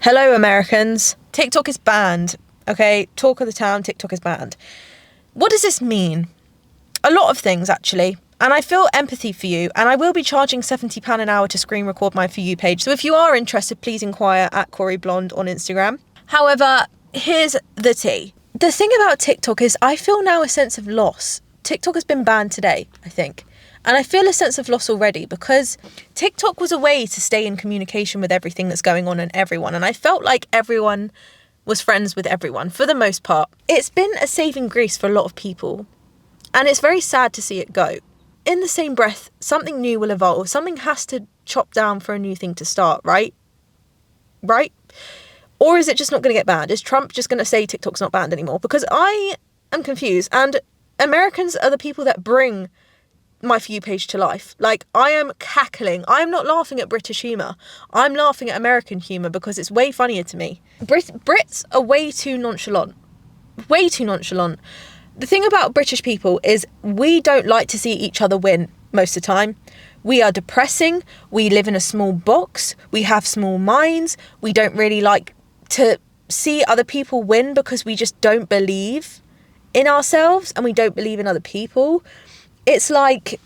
Hello, Americans. TikTok is banned. Okay, talk of the town, TikTok is banned. What does this mean? A lot of things, actually. And I feel empathy for you. And I will be charging £70 an hour to screen record my For You page. So if you are interested, please inquire at Corey Blonde on Instagram. However, here's the tea. The thing about TikTok is I feel now a sense of loss. TikTok has been banned today, I think. And I feel a sense of loss already because TikTok was a way to stay in communication with everything that's going on and everyone. And I felt like everyone was friends with everyone for the most part. It's been a saving grace for a lot of people. And it's very sad to see it go. In the same breath, something new will evolve. Something has to chop down for a new thing to start, right? Right? Or is it just not going to get banned? Is Trump just going to say TikTok's not banned anymore? Because I am confused. And Americans are the people that bring my For You page to life. Like, I am cackling. I am not laughing at British humour. I'm laughing at American humour because it's way funnier to me. Brits are way too nonchalant. Way too nonchalant. The thing about British people is we don't like to see each other win most of the time. We are depressing. We live in a small box. We have small minds. We don't really like to see other people win because we just don't believe in ourselves and we don't believe in other people. It's like,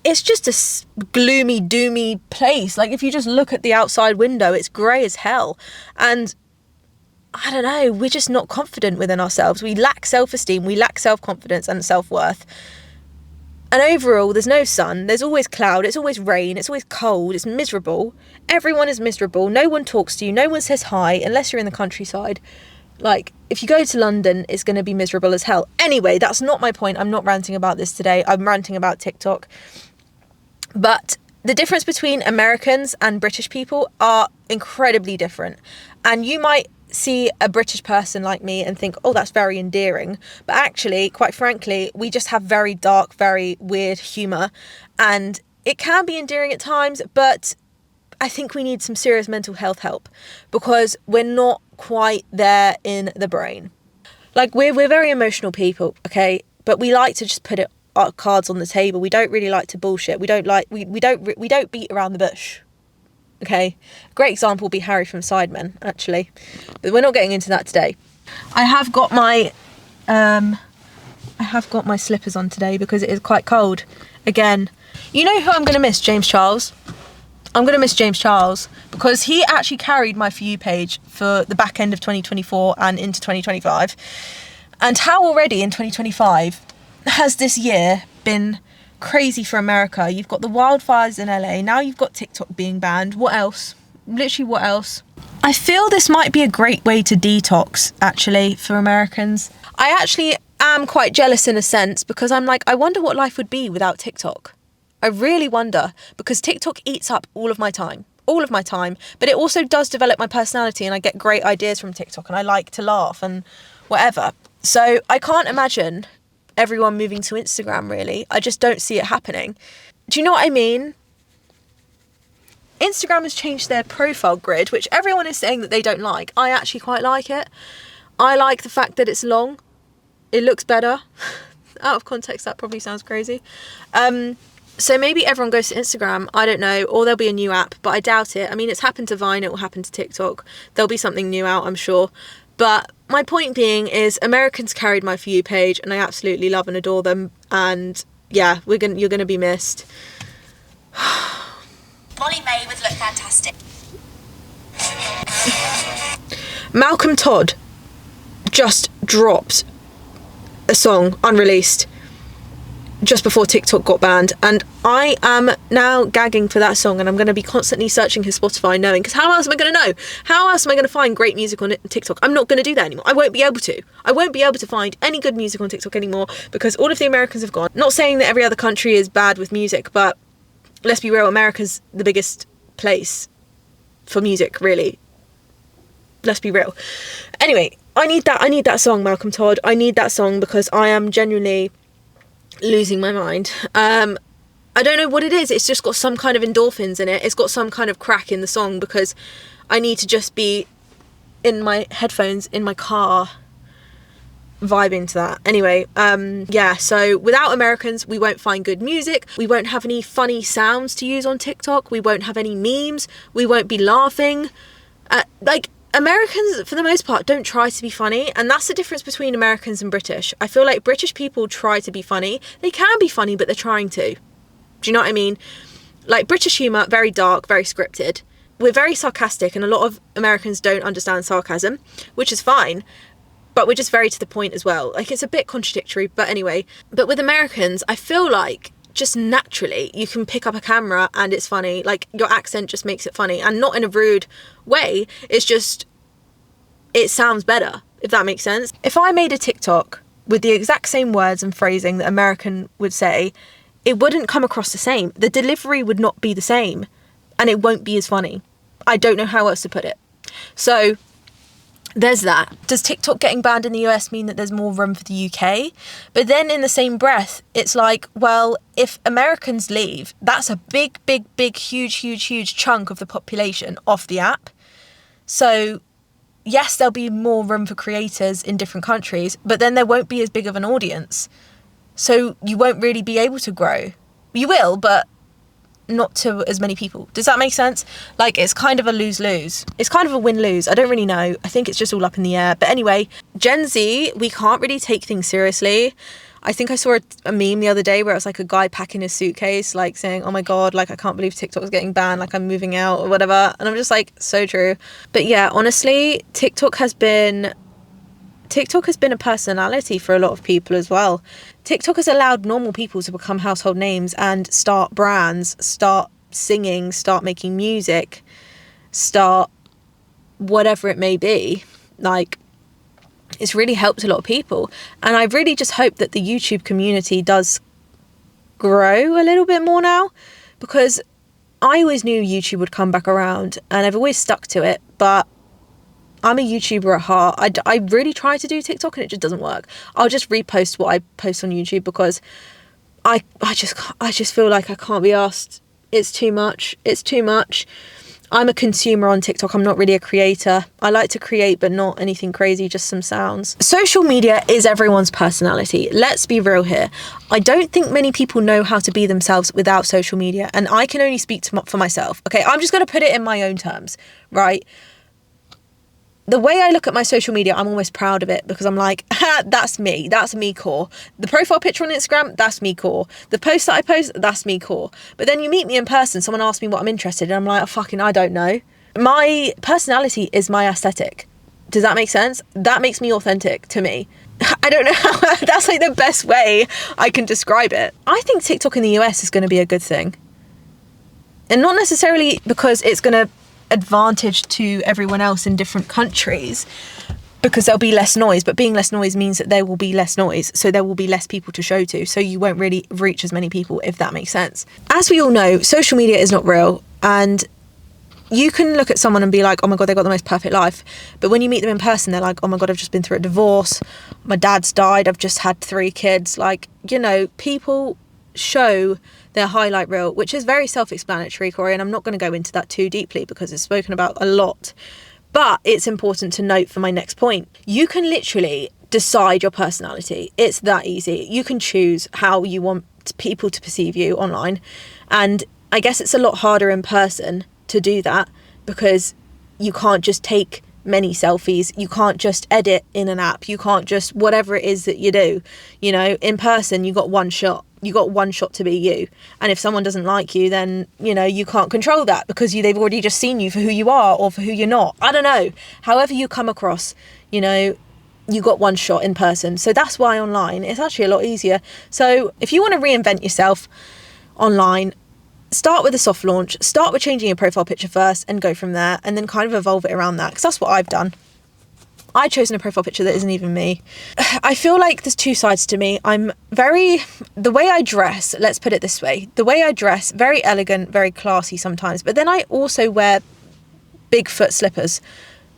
it's just a gloomy, doomy place. Like, if you just look at the outside window, it's grey as hell. And I don't know, we're just not confident within ourselves. We lack self-esteem, we lack self-confidence and self-worth. And overall, there's no sun, there's always cloud, it's always rain, it's always cold, it's miserable. Everyone is miserable, no one talks to you, no one says hi, unless you're in the countryside. Like, if you go to London, it's going to be miserable as hell. Anyway, that's not my point. I'm not ranting about this today. I'm ranting about TikTok. But the difference between Americans and British people are incredibly different. And you might see a British person like me and think, oh, that's very endearing. But actually, quite frankly, we just have very dark, very weird humour. And it can be endearing at times, but I think we need some serious mental health help because we're not quite there in the brain. Like, we're very emotional people, okay? But we like to just put our cards on the table. We don't really like to bullshit. We don't beat around the bush. Okay? A great example would be Harry from Sidemen, actually. But we're not getting into that today. I have got my slippers on today because it is quite cold. Again, you know who I'm going to miss? James Charles. I'm going to miss James Charles because he actually carried my For You page for the back end of 2024 and into 2025. And how already in 2025 has this year been crazy for America? You've got the wildfires in LA. Now you've got TikTok being banned. What else? Literally, what else? I feel this might be a great way to detox, actually, for Americans. I actually am quite jealous in a sense because I'm like, I wonder what life would be without TikTok. I really wonder because TikTok eats up all of my time, but it also does develop my personality and I get great ideas from TikTok and I like to laugh and whatever. So I can't imagine everyone moving to Instagram, really. I just don't see it happening. Do you know what I mean? Instagram has changed their profile grid, which everyone is saying that they don't like. I actually quite like it. I like the fact that it's long. It looks better. Out of context, that probably sounds crazy. So maybe everyone goes to Instagram, I don't know, or there'll be a new app, but I doubt it. I mean, it's happened to Vine, it will happen to TikTok. There'll be something new out, I'm sure. But my point being is Americans carried my For You page and I absolutely love and adore them. And yeah, you're going to be missed. Molly May would look fantastic. Malcolm Todd just dropped a song unreleased just before TikTok got banned, and I am now gagging for that song and I'm going to be constantly searching his Spotify knowing, because how else am I going to know? How else am I going to find great music on TikTok? I'm not going to do that anymore. I won't be able to find any good music on TikTok anymore because all of the Americans have gone. Not saying that every other country is bad with music, but let's be real, America's the biggest place for music, really. Let's be real. Anyway, I need that song, Malcolm Todd. I need that song because I am genuinely losing my mind. I don't know what it is. It's just got some kind of endorphins in it. It's got some kind of crack in the song because I need to just be in my headphones in my car vibing to that. Anyway, yeah, so without Americans, we won't find good music. We won't have any funny sounds to use on TikTok. We won't have any memes. We won't be laughing. Like, Americans, for the most part, don't try to be funny, and that's the difference between Americans and British. I feel like British people try to be funny. They can be funny, but they're trying to. Do you know what I mean? Like, British humour, very dark, very scripted. We're very sarcastic, and a lot of Americans don't understand sarcasm, which is fine, but we're just very to the point as well. Like, it's a bit contradictory, but anyway. But with Americans, I feel like just naturally you can pick up a camera and it's funny. Like, your accent just makes it funny, and not in a rude way. It's just, it sounds better, if that makes sense. If I made a TikTok with the exact same words and phrasing that American would say, it wouldn't come across the same. The delivery would not be the same, and it won't be as funny. I don't know how else to put it. So there's that. Does TikTok getting banned in the US mean that there's more room for the UK? But then in the same breath, it's like, well, if Americans leave, that's a big, huge chunk of the population off the app. So yes, there'll be more room for creators in different countries, but then there won't be as big of an audience. So you won't really be able to grow. You will, but not to as many people. Does that make sense? Like, it's kind of a lose-lose. It's kind of a win-lose. I don't really know. I think it's just all up in the air. But anyway, Gen Z, we can't really take things seriously. I think I saw a meme the other day where it was like a guy packing his suitcase, like saying, oh my God, like, I can't believe TikTok's getting banned, like, I'm moving out or whatever. And I'm just like, so true. But yeah, honestly, TikTok has been a personality for a lot of people as well. TikTok has allowed normal people to become household names and start brands, start singing, start making music, start whatever it may be. Like, it's really helped a lot of people. And I really just hope that the YouTube community does grow a little bit more now, because I always knew YouTube would come back around and I've always stuck to it, but I'm a YouTuber at heart. I really try to do TikTok and it just doesn't work. I'll just repost what I post on YouTube because I just feel like I can't be asked. It's too much. I'm a consumer on TikTok. I'm not really a creator. I like to create, but not anything crazy, just some sounds. Social media is everyone's personality. Let's be real here. I don't think many people know how to be themselves without social media, and I can only speak for myself. Okay, I'm just going to put it in my own terms, right? The way I look at my social media, I'm almost proud of it because I'm like, that's me. That's me core. The profile picture on Instagram, that's me core. The post that I post, that's me core. But then you meet me in person, someone asks me what I'm interested in, I'm like, I don't know. My personality is my aesthetic. Does that make sense? That makes me authentic to me. I don't know how, that's like the best way I can describe it. I think TikTok in the US is going to be a good thing. And not necessarily because it's going to advantage to everyone else in different countries, because there'll be less noise, but being less noise means that there will be less noise, so there will be less people to show to, so you won't really reach as many people, if that makes sense. As we all know, social media is not real, and you can look at someone and be like, oh my God, they got the most perfect life, but when you meet them in person, they're like, oh my God, I've just been through a divorce, my dad's died, I've just had 3 kids. Like, you know, people show their highlight reel, which is very self-explanatory, Corey, and I'm not going to go into that too deeply because it's spoken about a lot, but it's important to note for my next point. You can literally decide your personality. It's that easy. You can choose how you want people to perceive you online, and I guess it's a lot harder in person to do that because you can't just take many selfies, you can't just edit in an app, you can't just whatever it is that you do, you know. In person, you got one shot to be you, and if someone doesn't like you, then, you know, you can't control that because they've already just seen you for who you are or for who you're not. I don't know, however you come across, you know, you got one shot in person. So that's why online it's actually a lot easier. So if you want to reinvent yourself online, start with a soft launch, start with changing your profile picture first and go from there, and then kind of evolve it around that, because that's what I've done. I've chosen a profile picture that isn't even me. I feel like there's 2 sides to me. The way I dress, let's put it this way, very elegant, very classy sometimes, but then I also wear big foot slippers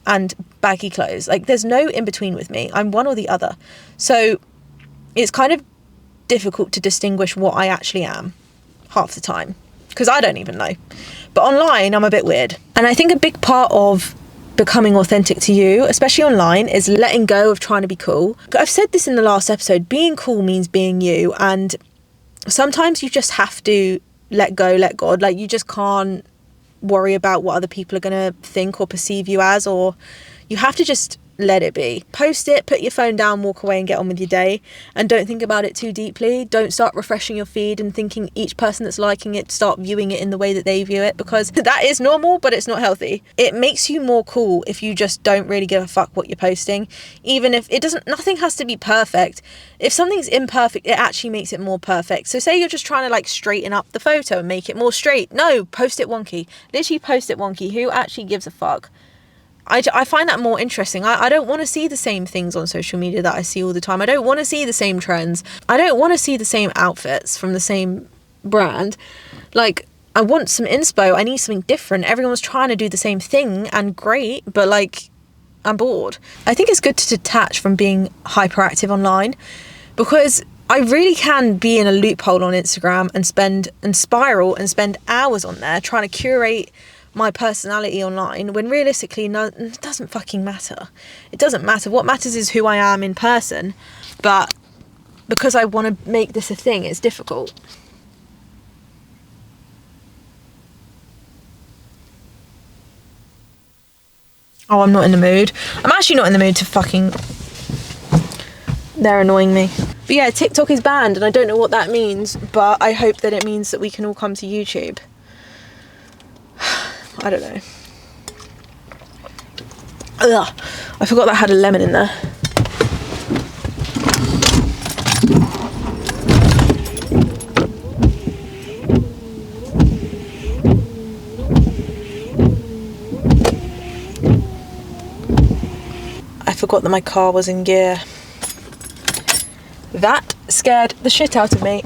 and baggy clothes. Like, there's no in between with me. I'm one or the other. So it's kind of difficult to distinguish what I actually am half the time, because I don't even know. But online, I'm a bit weird. And I think a big part of becoming authentic to you, especially online, is letting go of trying to be cool. I've said this in the last episode, being cool means being you, and sometimes you just have to let go, let God. Like, you just can't worry about what other people are going to think or perceive you as, or you have to just let it be. Post it, put your phone down, walk away and get on with your day, and don't think about it too deeply. Don't start refreshing your feed and thinking each person that's liking it, start viewing it in the way that they view it, because that is normal, but it's not healthy. It makes you more cool if you just don't really give a fuck what you're posting, even if it doesn't, nothing has to be perfect. If something's imperfect, it actually makes it more perfect. So say you're just trying to like straighten up the photo and make it more straight. No, post it wonky. Literally post it wonky. Who actually gives a fuck? I find that more interesting. I don't want to see the same things on social media that I see all the time. I don't want to see the same trends. I don't want to see the same outfits from the same brand. Like, I want some inspo. I need something different. Everyone's trying to do the same thing, and great, but like, I'm bored. I think it's good to detach from being hyperactive online, because I really can be in a loophole on Instagram and spiral and spend hours on there trying to curate my personality online, when realistically it doesn't fucking matter. It doesn't matter. What matters is who I am in person. But because I want to make this a thing, it's difficult. Oh, I'm not in the mood. I'm actually not in the mood to fucking... They're annoying me. But yeah, TikTok is banned, and I don't know what that means, but I hope that it means that we can all come to YouTube. I don't know. Ugh, I forgot that I had a lemon in there. I forgot that my car was in gear. That scared the shit out of me.